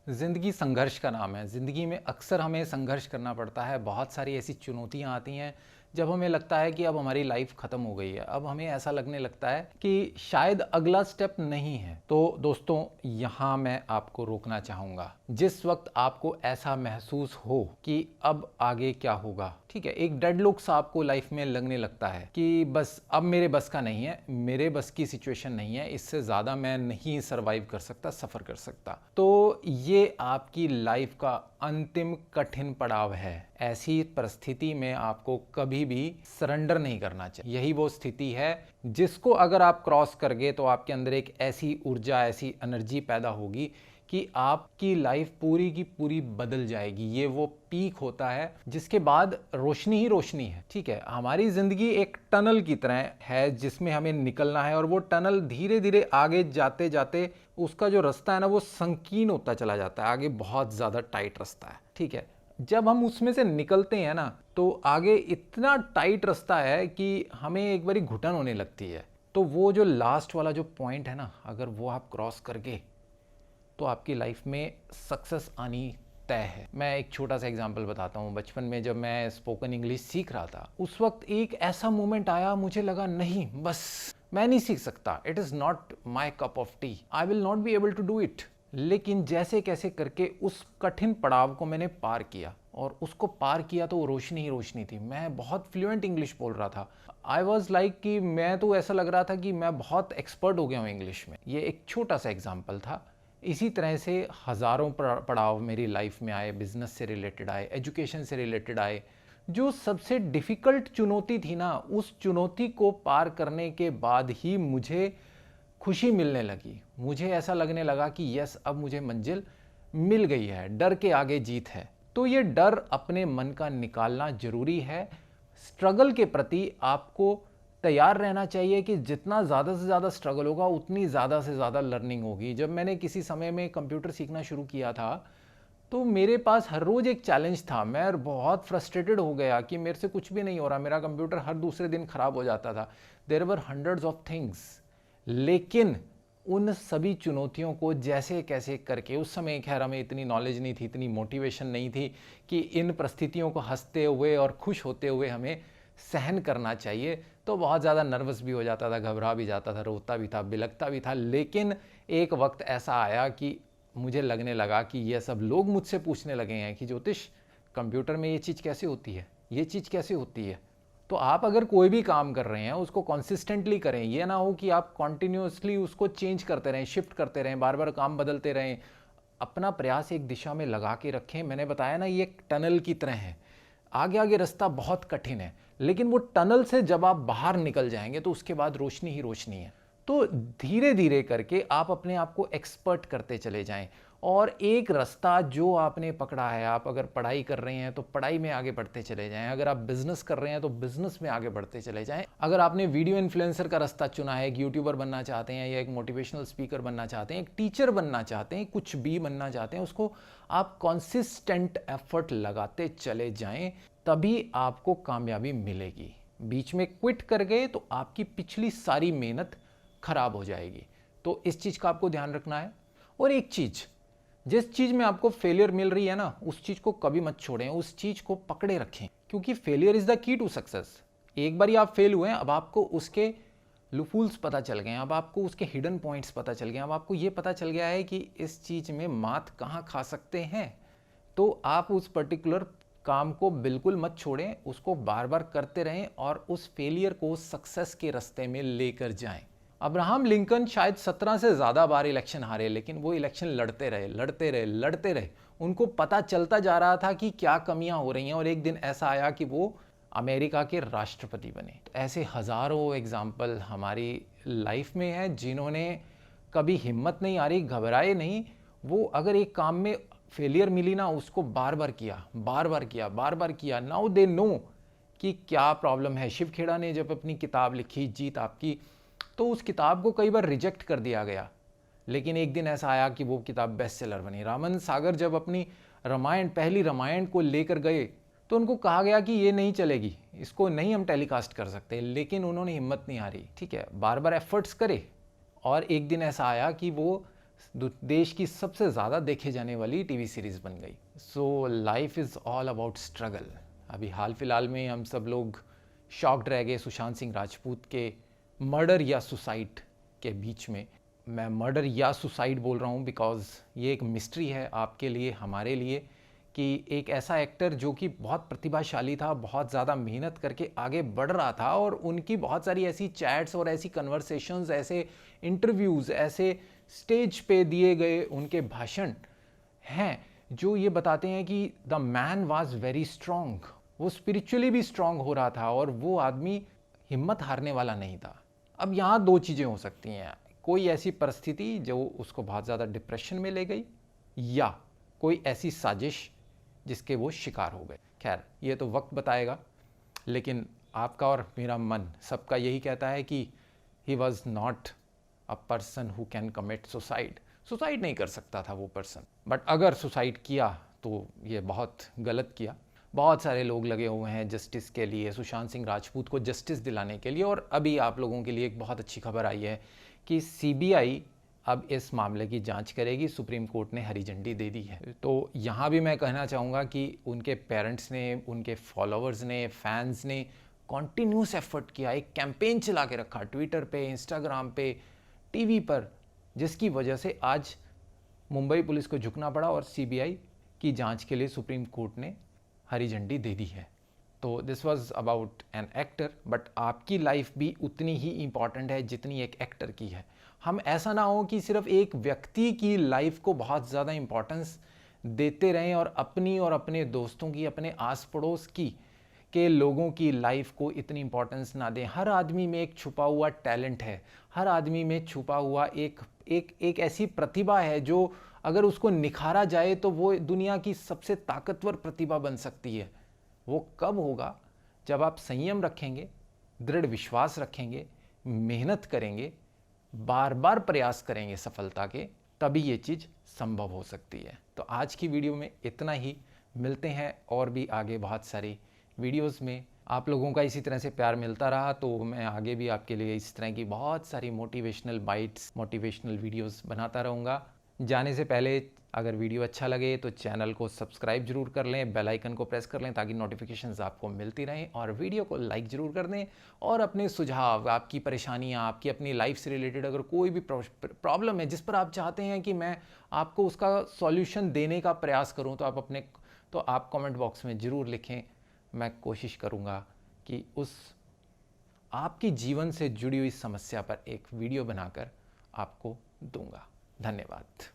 ज़िंदगी संघर्ष का नाम है। ज़िंदगी में अक्सर हमें संघर्ष करना पड़ता है। बहुत सारी ऐसी चुनौतियाँ आती हैं जब हमें लगता है कि अब हमारी लाइफ ख़त्म हो गई है। अब हमें ऐसा लगने लगता है कि शायद अगला स्टेप नहीं है। तो दोस्तों, यहाँ मैं आपको रोकना चाहूँगा। जिस वक्त आपको ऐसा महसूस हो कि अब आगे क्या होगा, ठीक है, एक डेडलॉक सा आपको लाइफ में लगने लगता है कि बस अब मेरे बस का नहीं है, मेरे बस की सिचुएशन नहीं है, इससे ज़्यादा मैं नहीं सर्वाइव कर सकता, सफ़र कर सकता, तो ये आपकी लाइफ का अंतिम कठिन पड़ाव है। ऐसी परिस्थिति में आपको कभी भी सरेंडर नहीं करना चाहिए। यही वो स्थिति है जिसको अगर आप क्रॉस कर गए तो आपके अंदर एक ऐसी ऊर्जा, ऐसी एनर्जी पैदा होगी कि आपकी लाइफ पूरी की पूरी बदल जाएगी। ये वो पीक होता है जिसके बाद रोशनी ही रोशनी है। ठीक है, हमारी जिंदगी एक टनल की तरह है जिसमें हमें निकलना है, और वो टनल धीरे धीरे आगे जाते जाते उसका जो रास्ता है ना वो संकीर्ण होता चला जाता है। आगे बहुत ज़्यादा टाइट रास्ता है। ठीक है, जब हम उसमें से निकलते हैं ना तो आगे इतना टाइट रास्ता है कि हमें एक बारी घुटन होने लगती है। तो वो जो लास्ट वाला जो पॉइंट है ना, अगर वो आप क्रॉस करके तो आपकी लाइफ में सक्सेस आनी तय है। मैं एक छोटा सा एग्जांपल बताता हूँ। बचपन में जब मैं स्पोकन इंग्लिश सीख रहा था, उस वक्त एक ऐसा मोमेंट आया, मुझे लगा नहीं, बस मैं नहीं सीख सकता, it is not my cup of tea, I will not be able to do it. लेकिन जैसे कैसे करके उस कठिन पड़ाव को मैंने पार किया, और उसको पार किया तो वो रोशनी ही रोशनी थी। मैं बहुत फ्लुएंट इंग्लिश बोल रहा था। आई वॉज लाइक कि मैं तो ऐसा लग रहा था कि मैं बहुत एक्सपर्ट हो गया हूँ इंग्लिश में। ये एक छोटा सा एग्जाम्पल था। इसी तरह से हज़ारों पड़ाव मेरी लाइफ में आए, बिजनेस से रिलेटेड आए, एजुकेशन से रिलेटेड आए। जो सबसे डिफ़िकल्ट चुनौती थी ना, उस चुनौती को पार करने के बाद ही मुझे खुशी मिलने लगी। मुझे ऐसा लगने लगा कि यस, अब मुझे मंजिल मिल गई है, डर के आगे जीत है। तो ये डर अपने मन का निकालना ज़रूरी है। स्ट्रगल के प्रति आपको तैयार रहना चाहिए कि जितना ज़्यादा से ज़्यादा स्ट्रगल होगा उतनी ज़्यादा से ज़्यादा लर्निंग होगी। जब मैंने किसी समय में कंप्यूटर सीखना शुरू किया था तो मेरे पास हर रोज़ एक चैलेंज था। मैं बहुत फ्रस्ट्रेटेड हो गया कि मेरे से कुछ भी नहीं हो रहा, मेरा कंप्यूटर हर दूसरे दिन ख़राब हो जाता था। There were hundreds of things. लेकिन उन सभी चुनौतियों को जैसे कैसे करके, उस समय खैर हमें इतनी नॉलेज नहीं थी, इतनी मोटिवेशन नहीं थी कि इन परिस्थितियों को हंसते हुए और खुश होते हुए हमें सहन करना चाहिए। तो बहुत ज़्यादा नर्वस भी हो जाता था, घबरा भी जाता था, रोता भी था, बिलखता भी था। लेकिन एक वक्त ऐसा आया कि मुझे लगने लगा कि ये सब लोग मुझसे पूछने लगे हैं कि ज्योतिष, कंप्यूटर में ये चीज़ कैसे होती है, ये चीज़ कैसे होती है। तो आप अगर कोई भी काम कर रहे हैं उसको कंसिस्टेंटली करें। ये ना हो कि आप कॉन्टिन्यूसली उसको चेंज करते रहें, शिफ्ट करते रहें, बार बार काम बदलते रहें। अपना प्रयास एक दिशा में लगा के रखें। मैंने बताया ना, ये एक टनल की तरह है। आगे आगे रास्ता बहुत कठिन है, लेकिन वो टनल से जब आप बाहर निकल जाएंगे तो उसके बाद रोशनी ही रोशनी है। तो धीरे धीरे करके आप अपने आप को एक्सपर्ट करते चले जाएं, और एक रास्ता जो आपने पकड़ा है, आप अगर पढ़ाई कर रहे हैं तो पढ़ाई में आगे बढ़ते चले जाएं, अगर आप बिजनेस कर रहे हैं तो बिजनेस में आगे बढ़ते चले जाएं, अगर आपने वीडियो इन्फ्लुएंसर का रास्ता चुना है, एक यूट्यूबर बनना चाहते हैं या एक मोटिवेशनल स्पीकर बनना चाहते हैं, एक टीचर बनना चाहते हैं, कुछ भी बनना चाहते हैं, उसको आप कॉन्सिस्टेंट एफर्ट लगाते चले जाएं, तभी आपको कामयाबी मिलेगी। बीच में क्विट कर गए तो आपकी पिछली सारी मेहनत खराब हो जाएगी। तो इस चीज़ का आपको ध्यान रखना है। और एक चीज़, जिस चीज़ में आपको फेलियर मिल रही है ना, उस चीज़ को कभी मत छोड़ें, उस चीज़ को पकड़े रखें, क्योंकि failure is the key to success. एक बार आप फेल हुए हैं, अब आपको उसके लूफूल्स पता चल गए हैं, अब आपको उसके हिडन पॉइंट्स पता चल गए हैं, अब आपको ये पता चल गया है कि इस चीज़ में मात कहाँ खा सकते हैं। तो आप उस पर्टिकुलर काम को बिल्कुल मत छोड़ें, उसको बार बार करते रहें और उस फेलियर को सक्सेस के रास्ते में लेकर जाएं। अब्राहम लिंकन शायद 17 से ज़्यादा बार इलेक्शन हारे, लेकिन वो इलेक्शन लड़ते रहे, लड़ते रहे, लड़ते रहे। उनको पता चलता जा रहा था कि क्या कमियां हो रही हैं, और एक दिन ऐसा आया कि वो अमेरिका के राष्ट्रपति बने। तो ऐसे हज़ारों एग्जाम्पल हमारी लाइफ में हैं जिन्होंने कभी हिम्मत नहीं हारी, घबराए नहीं। वो अगर एक काम में फेलियर मिली ना, उसको बार बार किया, बार बार किया, बार बार किया। नाउ दे नो कि क्या प्रॉब्लम है। शिव खेड़ा ने जब अपनी किताब लिखी जीत आपकी, तो उस किताब को कई बार रिजेक्ट कर दिया गया, लेकिन एक दिन ऐसा आया कि वो किताब बेस्ट सेलर बनी। रामानंद सागर जब अपनी रामायण, पहली रामायण को लेकर गए तो उनको कहा गया कि ये नहीं चलेगी, इसको नहीं हम टेलीकास्ट कर सकते, लेकिन उन्होंने हिम्मत नहीं हारी। ठीक है, बार बार एफर्ट्स करे, और एक दिन ऐसा आया कि वो देश की सबसे ज़्यादा देखे जाने वाली टीवी सीरीज़ बन गई। So life is all about struggle. अभी हाल फिलहाल में हम सब लोग शॉक्ड रह गए सुशांत सिंह राजपूत के मर्डर या सुसाइड के बीच में। मैं मर्डर या सुसाइड बोल रहा हूँ बिकॉज़ ये एक मिस्ट्री है आपके लिए, हमारे लिए, कि एक ऐसा एक्टर जो कि बहुत प्रतिभाशाली था, बहुत ज़्यादा मेहनत करके आगे बढ़ रहा था, और उनकी बहुत सारी ऐसी चैट्स और ऐसी कन्वर्सेशंस, ऐसे इंटरव्यूज़, ऐसे स्टेज पे दिए गए उनके भाषण हैं जो ये बताते हैं कि the man was very strong. वो स्पिरिचुअली भी स्ट्रांग हो रहा था और वो आदमी हिम्मत हारने वाला नहीं था। अब यहाँ दो चीज़ें हो सकती हैं, कोई ऐसी परिस्थिति जो उसको बहुत ज़्यादा डिप्रेशन में ले गई, या कोई ऐसी साजिश जिसके वो शिकार हो गए। खैर, ये तो वक्त बताएगा, लेकिन आपका और मेरा मन सबका यही कहता है कि he was not a person who can commit suicide. Suicide नहीं कर सकता था वो पर्सन, बट अगर सुसाइड किया तो ये बहुत गलत किया। बहुत सारे लोग लगे हुए हैं जस्टिस के लिए, सुशांत सिंह राजपूत को जस्टिस दिलाने के लिए। और अभी आप लोगों के लिए एक बहुत अच्छी खबर आई है कि सीबीआई अब इस मामले की जांच करेगी। सुप्रीम कोर्ट ने हरी झंडी दे दी है। तो यहाँ भी मैं कहना चाहूँगा कि उनके पेरेंट्स ने, उनके फॉलोअर्स ने, फैंस ने कॉन्टीन्यूस एफर्ट किया, एक कैंपेन चला के रखा ट्विटर पे, इंस्टाग्राम पे, टीवी पर, जिसकी वजह से आज मुंबई पुलिस को झुकना पड़ा और सीबीआई की जांच के लिए सुप्रीम कोर्ट ने हरी झंडी दे दी है। तो this was about an actor, but आपकी लाइफ भी उतनी ही इम्पॉर्टेंट है जितनी एक एक्टर की है। हम ऐसा ना हो कि सिर्फ एक व्यक्ति की लाइफ को बहुत ज़्यादा इम्पोर्टेंस देते रहें और अपनी और अपने दोस्तों की, अपने आस पड़ोस की के लोगों की लाइफ को इतनी इम्पोर्टेंस ना दें। हर आदमी में एक छुपा हुआ टैलेंट है, हर आदमी में छुपा हुआ एक ऐसी प्रतिभा है जो अगर उसको निखारा जाए तो वो दुनिया की सबसे ताकतवर प्रतिभा बन सकती है। वो कब होगा? जब आप संयम रखेंगे, दृढ़ विश्वास रखेंगे, मेहनत करेंगे, बार बार प्रयास करेंगे सफलता के, तभी ये चीज़ संभव हो सकती है। तो आज की वीडियो में इतना ही। मिलते हैं और भी आगे बहुत सारी वीडियोस में। आप लोगों का इसी तरह से प्यार मिलता रहा तो मैं आगे भी आपके लिए इस तरह की बहुत सारी मोटिवेशनल बाइट्स, मोटिवेशनल वीडियोस बनाता रहूँगा। जाने से पहले अगर वीडियो अच्छा लगे तो चैनल को सब्सक्राइब जरूर कर लें, बेल आइकन को प्रेस कर लें ताकि नोटिफिकेशंस आपको मिलती रहें, और वीडियो को लाइक ज़रूर कर दें। और अपने सुझाव, आपकी परेशानियाँ, आपकी अपनी लाइफ से रिलेटेड अगर कोई भी प्रॉब्लम है जिस पर आप चाहते हैं कि मैं आपको उसका सॉल्यूशन देने का प्रयास करूँ, तो आप कमेंट बॉक्स में ज़रूर लिखें। मैं कोशिश करूँगा कि उस आपकी जीवन से जुड़ी हुई समस्या पर एक वीडियो बनाकर आपको दूंगा। धन्यवाद।